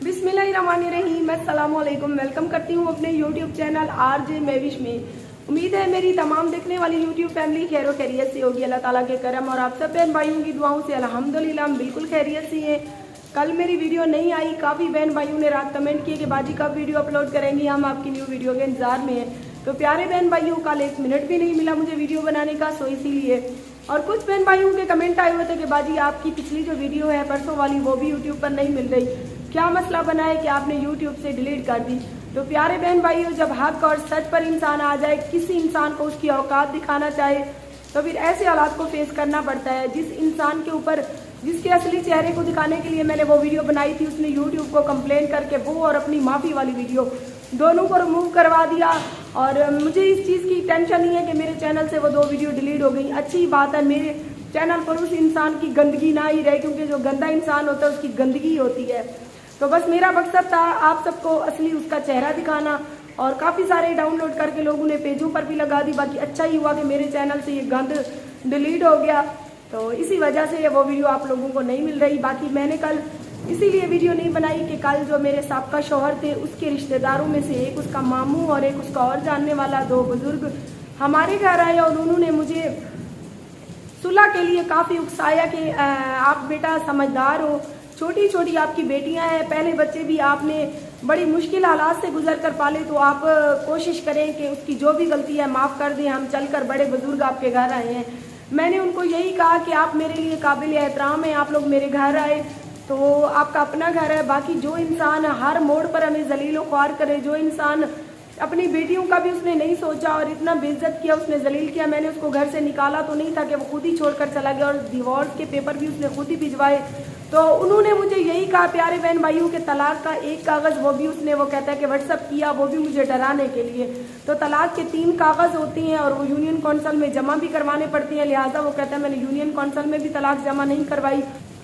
बिस्मिल्लाहिर्रहमानिर्रहीम, अस्सलाम वालेकुम। वेलकम करती हूँ अपने यूट्यूब चैनल आरजे मेविश में। उम्मीद है मेरी तमाम देखने वाली यूट्यूब फैमिली खैर व खैरियत से होगी, अल्लाह ताला के करम और आप सब बहन भाइयों की दुआओं से अल्हम्दुलिल्लाह हम बिल्कुल खैरियत से हैं। कल मेरी वीडियो नहीं आई, काफ़ी बहन भाइयों ने रात कमेंट किए कि बाजी कब वीडियो अपलोड करेंगी, हम आपकी न्यू वीडियो के इंतजार में हैं। तो प्यारे बहन भाइयों, कल 1 मिनट भी नहीं मिला मुझे वीडियो बनाने का, सो इसीलिए। और कुछ बहन भाइयों के कमेंट आए हुए थे कि बाजी आपकी पिछली जो वीडियो है परसों वाली वो भी यूट्यूब पर नहीं मिल रही, क्या मसला बना है कि आपने यूट्यूब से डिलीट कर दी। तो प्यारे बहन भाइयों, जब हक और सच पर इंसान आ जाए, किसी इंसान को उसकी औकात दिखाना चाहे तो फिर ऐसे हालात को फेस करना पड़ता है। जिस इंसान के ऊपर जिसके असली चेहरे को दिखाने के लिए मैंने वो वीडियो बनाई थी, उसने यूट्यूब को कंप्लेन करके वो और अपनी माफ़ी वाली वीडियो दोनों को रिमूव करवा दिया। और मुझे इस चीज़ की टेंशन नहीं है कि मेरे चैनल से वो 2 वीडियो डिलीट हो गई। अच्छी बात है, मेरे चैनल पर उस इंसान की गंदगी ना ही रहे, क्योंकि जो गंदा इंसान होता है उसकी गंदगी होती है। तो बस मेरा मकसद था आप सबको असली उसका चेहरा दिखाना, और काफ़ी सारे डाउनलोड करके लोगों ने पेजों पर भी लगा दी। बाकी अच्छा ही हुआ कि मेरे चैनल से ये गंद डिलीट हो गया, तो इसी वजह से वो वीडियो आप लोगों को नहीं मिल रही। बाकी मैंने कल इसीलिए वीडियो नहीं बनाई कि कल जो मेरे साबका शौहर थे उसके रिश्तेदारों में से एक उसका मामू और एक उसका और जानने वाला 2 बुजुर्ग हमारे घर आए और उन्होंने मुझे सुलह के लिए काफ़ी उकसाया कि आप बेटा समझदार हो, छोटी छोटी आपकी बेटियां हैं, पहले बच्चे भी आपने बड़ी मुश्किल हालात से गुजर कर पाले, तो आप कोशिश करें कि उसकी जो भी गलती है माफ़ कर दें, हम चलकर बड़े बुजुर्ग आपके घर आए हैं। मैंने उनको यही कहा कि आप मेरे लिए काबिल एहतराम हैं, आप लोग मेरे घर आए तो आपका अपना घर है। बाकी जो इंसान हर मोड़ पर हमें जलील व ख्वार करे, जो इंसान अपनी बेटियों का भी उसने नहीं सोचा और इतना बेइज्जत किया, उसने जलील किया, मैंने उसको घर से निकाला तो नहीं था कि वो खुद ही छोड़कर चला गया, और डिवोर्स के पेपर भी उसने खुद ही भिजवाए। तो उन्होंने मुझे यही कहा प्यारे बहन भाइयों के तलाक का एक कागज़ वो भी उसने वो कहता है कि व्हाट्सअप किया, वो भी मुझे डराने के लिए। तो तलाक के 3 कागज़ होती हैं और वो यूनियन कौंसिल में जमा भी करवाने पड़ती हैं, लिहाजा वो कहता है मैंने यूनियन कौंसिल में भी तलाक जमा नहीं करवाई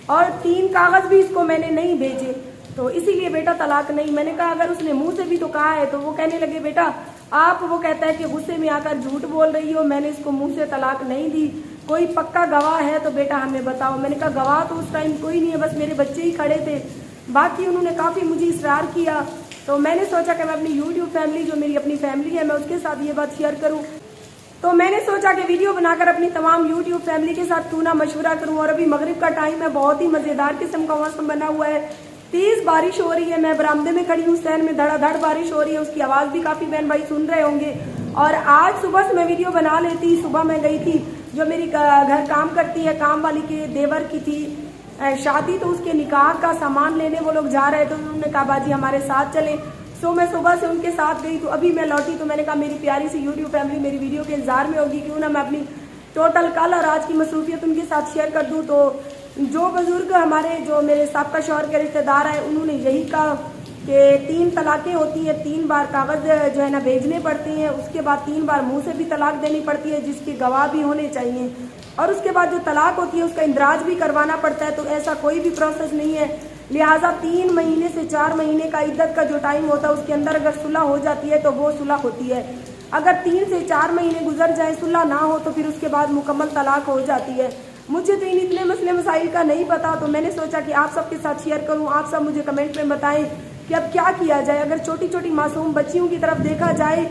और 3 कागज़ भी इसको मैंने नहीं भेजे, तो इसीलिए बेटा तलाक नहीं। मैंने कहा अगर उसने मुंह से भी तो कहा है, तो वो कहने लगे बेटा आप वो कहता है कि गुस्से में आकर झूठ बोल रही हो, मैंने इसको मुंह से तलाक नहीं दी, कोई पक्का गवाह है तो बेटा हमें बताओ। मैंने कहा गवाह तो उस टाइम कोई नहीं है, बस मेरे बच्चे ही खड़े थे। बाकी उन्होंने काफ़ी मुझे इसरार किया, तो मैंने सोचा कि मैं अपनी यूट्यूब फैमिली जो मेरी अपनी फैमिली है मैं उसके साथ ये बात शेयर करूँ। तो मैंने सोचा कि वीडियो बनाकर अपनी तमाम यूट्यूब फैमिली के साथ क्यों ना मशवरा करूं। और अभी मगरिब का टाइम है, बहुत ही मज़ेदार किस्म का मौसम बना हुआ है, तेज़ बारिश हो रही है, मैं बरामदे में खड़ी हूँ, सहन में धड़ाधड़ बारिश हो रही है, उसकी आवाज़ भी काफ़ी बहन भाई सुन रहे होंगे। और आज सुबह से मैं वीडियो बना लेती, सुबह मैं गई थी, जो मेरी घर काम करती है काम वाली के देवर की थी शादी, तो उसके निकाह का सामान लेने वो लोग जा रहे थे, तो उन्होंने कहा बाजी हमारे साथ चले। सो मैं सुबह से उनके साथ गई, तो अभी मैं लौटी तो मैंने कहा मेरी प्यारी सी यूट्यूब फैमिली मेरी वीडियो के इंतजार में होगी, क्यों ना मैं अपनी टोटल कल और आज की मसरूफियत उनके साथ शेयर कर दूं। तो जो बुजुर्ग हमारे जो मेरे साबका शौहर के रिश्तेदार हैं उन्होंने यही कहा कि 3 तलाक़ें होती हैं, 3 बार कागज़ जो है ना भेजने पड़ते हैं, उसके बाद 3 बार मुँह से भी तलाक देनी पड़ती है जिसके गवाह भी होने चाहिए, और उसके बाद जो तलाक होती है उसका इंदराज भी करवाना पड़ता है। तो ऐसा कोई भी प्रोसेस नहीं है, लिहाजा 3 महीने से 4 महीने का इद्दत का जो टाइम होता है उसके अंदर अगर सुलह हो जाती है तो वो सुलह होती है। अगर 3 से 4 महीने गुजर जाए सुलह ना हो तो फिर उसके बाद मुकम्मल तलाक हो जाती है। मुझे तो इतने मसले मसाइल का नहीं पता, तो मैंने सोचा कि आप सबके साथ शेयर करूं। आप सब मुझे कमेंट में बताएं कि अब क्या किया जाए। अगर छोटी छोटी मासूम बच्चियों की तरफ देखा जाए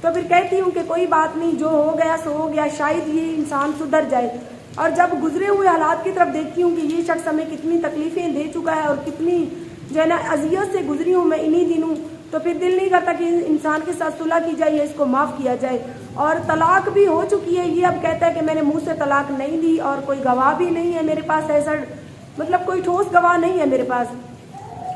तो फिर कहती हूँ कि कोई बात नहीं, जो हो गया सो हो गया, शायद ये इंसान सुधर जाए। और जब गुजरे हुए हालात की तरफ देखती हूँ कि ये शख्स हमें कितनी तकलीफ़ें दे चुका है और कितनी जो है ना अजियत से गुजरी हूँ मैं इन्हीं दिनों, तो फिर दिल नहीं करता कि इंसान के साथ सुलह की जाए, इसको माफ़ किया जाए। और तलाक भी हो चुकी है, ये अब कहता है कि मैंने मुंह से तलाक नहीं दी और कोई गवाह भी नहीं है मेरे पास, ऐसा मतलब कोई ठोस गवाह नहीं है मेरे पास।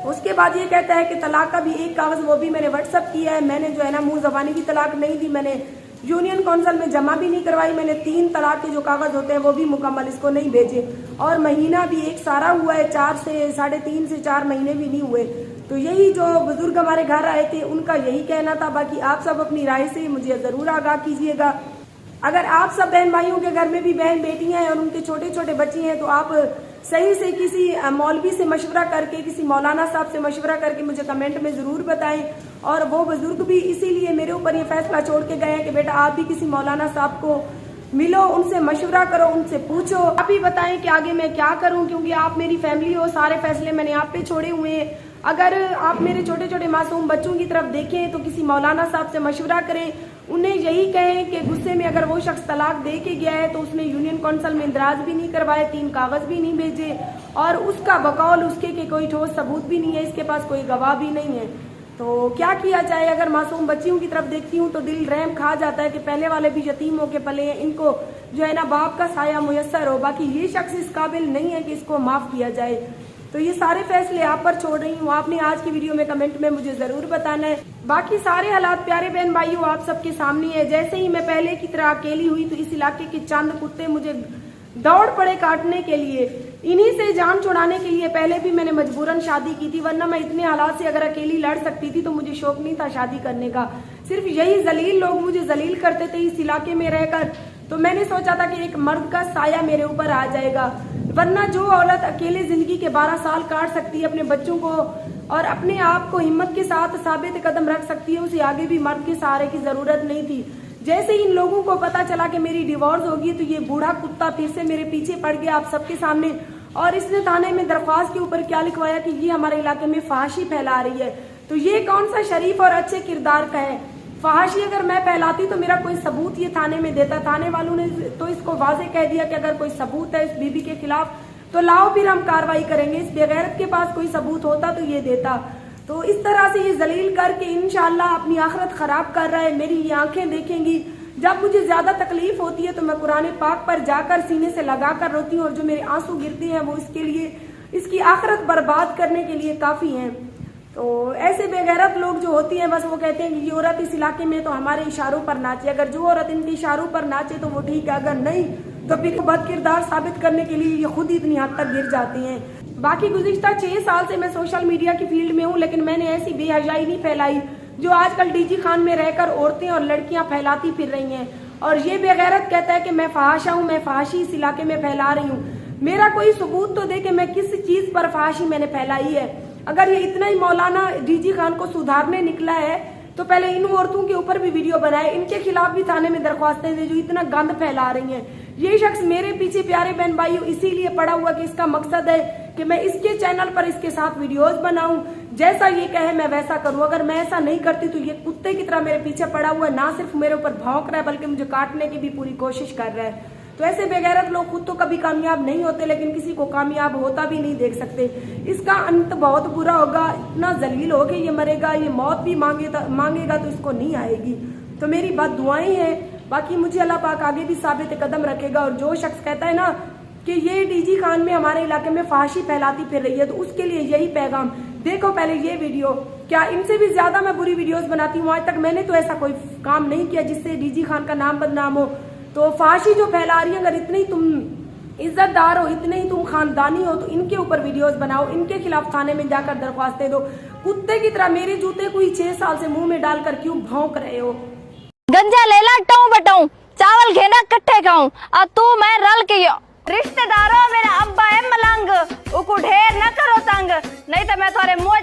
उसके बाद ये कहता है कि तलाक का भी एक कागज़ वो भी मैंने व्हाट्सअप किया है, मैंने जो है ना मुँह ज़बानी की तलाक नहीं दी, मैंने यूनियन कौंसिल में जमा भी नहीं करवाई, मैंने 3 तलाक के जो कागज़ होते हैं वो भी मुकम्मल इसको नहीं भेजे, और महीना भी एक सारा हुआ है, 4 से 3.5 से 4 महीने भी नहीं हुए। तो यही जो बुजुर्ग हमारे घर आए थे उनका यही कहना था। बाकी आप सब अपनी राय से मुझे ज़रूर आगाह कीजिएगा। अगर आप सब बहन भाइयों के घर में भी बहन बेटियां हैं और उनके छोटे छोटे बच्चे हैं, तो आप सही से किसी मौलवी से मशवरा करके, किसी मौलाना साहब से मशवरा करके मुझे कमेंट में ज़रूर बताएं। और वो बुजुर्ग भी इसीलिए मेरे ऊपर ये फैसला छोड़ के गए हैं कि बेटा आप भी किसी मौलाना साहब को मिलो, उनसे मशवरा करो, उनसे पूछो, आप ही बताएं कि आगे मैं क्या करूं, क्योंकि आप मेरी फैमिली हो, सारे फैसले मैंने आप पे छोड़े हुए हैं। अगर आप मेरे छोटे छोटे मासूम बच्चों की तरफ देखें तो किसी मौलाना साहब से मशवरा करें, उन्हें यही कहें कि गुस्से में अगर वो शख्स तलाक दे के गया है तो उसने यूनियन कौंसिल में इंदराज भी नहीं करवाए, 3 कागज़ भी नहीं भेजे और उसका बकौल उसके के कोई ठोस सबूत भी नहीं है, इसके पास कोई गवाह भी नहीं है। तो क्या किया जाए? अगर मासूम बच्चियों की तरफ देखती हूँ तो दिल रहम खा जाता है कि पहले वाले भी यतीम होके पले हैं, इनको जो है ना बाप का साया मुयस्सर हो, बाकी ये शख्स इस काबिल नहीं है कि इसको माफ़ किया जाए। तो ये सारे फैसले आप पर छोड़ रही हूँ, आपने आज की वीडियो में कमेंट में मुझे ज़रूर बताना है। बाकी सारे हालात प्यारे बहन भाइयों आप सबके सामने है। जैसे ही मैं पहले की तरह अकेली हुई तो इस इलाके के चंद कुत्ते मुझे दौड़ पड़े काटने के लिए, इन्हीं से जान छुड़ाने के लिए। पहले भी मैंने मजबूरन शादी की थी, वरना मैं इतने हालात से अगर अकेली लड़ सकती थी तो मुझे शौक नहीं था शादी करने का। सिर्फ यही जलील लोग मुझे जलील करते थे इस इलाके में रहकर, तो मैंने सोचा था कि एक मर्द का साया मेरे ऊपर आ जाएगा। वरना जो औरत अकेले जिंदगी के 12 साल काट सकती है, अपने बच्चों को और अपने आप को हिम्मत के साथ साबित कदम रख सकती है, उसे आगे भी मर्द के सहारे की जरूरत नहीं थी। जैसे इन लोगों को पता चला कि मेरी डिवोर्स होगी तो ये बूढ़ा कुत्ता फिर से मेरे पीछे पड़ गया आप सबके सामने, और इसने थाने में दरख्वास्त के ऊपर क्या लिखवाया कि ये हमारे इलाके में फहाशी फैला रही है। तो ये कौन सा शरीफ और अच्छे किरदार का है? फहाशी अगर मैं फैलाती तो मेरा कोई सबूत ये थाने में देता। थाने वालों ने तो इसको वाजे कह दिया कि अगर कोई सबूत है इस बीबी के खिलाफ तो लाओ फिर हम कार्रवाई करेंगे। इस बेगैरत के पास कोई सबूत होता तो ये देता। तो इस तरह से ये जलील करके इंशाल्लाह अपनी आखिरत खराब कर रहा है। मेरी ये आंखें देखेंगी, जब मुझे ज्यादा तकलीफ होती है तो मैं कुरान पाक पर जाकर सीने से लगा कर रोती हूँ, और जो मेरे आंसू गिरते हैं वो इसके लिए, इसकी आखिरत बर्बाद करने के लिए काफी हैं। तो ऐसे बेगैरत लोग जो होती हैं बस वो कहते हैं कि ये औरत इस इलाके में तो हमारे इशारों पर नाचे। अगर जो औरत इनके इशारों पर नाचे तो वो ठीक है, अगर नहीं तो फिर बद किरदार साबित करने के लिए ये खुद ही इतनी हद तक गिर जाती हैं। बाकी गुज़िश्ता 6 साल से मैं सोशल मीडिया की फील्ड में हूँ, लेकिन मैंने ऐसी बेहयाई नहीं फैलाई जो आजकल डीजी खान में रहकर औरतें और लड़कियां फैलाती फिर रही हैं। और ये बेगैरत कहता है कि मैं फहाशा हूँ, मैं फहाशी इस इलाके में फैला रही हूँ। मेरा कोई सबूत तो दे कि मैं किस चीज पर फहाशी मैंने फैलाई है। अगर ये इतना ही मौलाना डीजी खान को सुधारने निकला है तो पहले इन औरतों के ऊपर भी वीडियो बनाए, इनके खिलाफ भी थाने में दरख्वास्तें दे जो इतना गंद फैला रही हैं। ये शख्स मेरे पीछे प्यारे बहन भाइयों इसीलिए पड़ा हुआ कि इसका मकसद है कि मैं इसके चैनल पर इसके साथ वीडियोस बनाऊं, जैसा ये कहे मैं वैसा करूं। अगर मैं ऐसा नहीं करती तो ये कुत्ते की तरह मेरे पीछे पड़ा हुआ है, ना सिर्फ मेरे ऊपर भौंक रहा है बल्कि मुझे काटने की भी पूरी कोशिश कर रहा है। तो ऐसे बेगैरत लोग खुद तो कभी कामयाब नहीं होते, लेकिन किसी को कामयाब होता भी नहीं देख सकते। इसका अंत बहुत बुरा होगा, इतना जलील हो के ये मरेगा, ये मौत भी मांगेगा तो इसको नहीं आएगी। तो मेरी बात दुआएं हैं, बाकी मुझे अल्लाह पाक आगे भी साबित कदम रखेगा। और जो शख्स कहता है ना कि ये डीजी खान में हमारे इलाके में फहाशी फैलाती फिर रही है, तो उसके लिए यही पैगाम। देखो पहले ये वीडियो, क्या इनसे भी ज्यादा मैं बुरी वीडियोस बनाती हूँ? आज तक मैंने तो ऐसा कोई काम नहीं किया जिससे डीजी खान का नाम बदनाम हो। तो फहाशी जो फैला रही है, अगर इतने ही तुम इज्जतदार हो, इतने ही तुम खानदानी हो, तो इनके ऊपर वीडियोस बनाओ, इनके खिलाफ थाने में जाकर दरख्वास्तें दो। कुत्ते की तरह मेरे जूते को ही 6 साल से मुंह में डालकर क्यों भौंक रहे हो? गंजा ले ला टाऊ बटाऊ, चावल घेना कट्ठे खाऊं, और तू मैं रल के रिश्तेदारों मेरा अब्बा है मलंग, उको ढेर न करो तंग, नहीं तो मैं थोड़े मुँह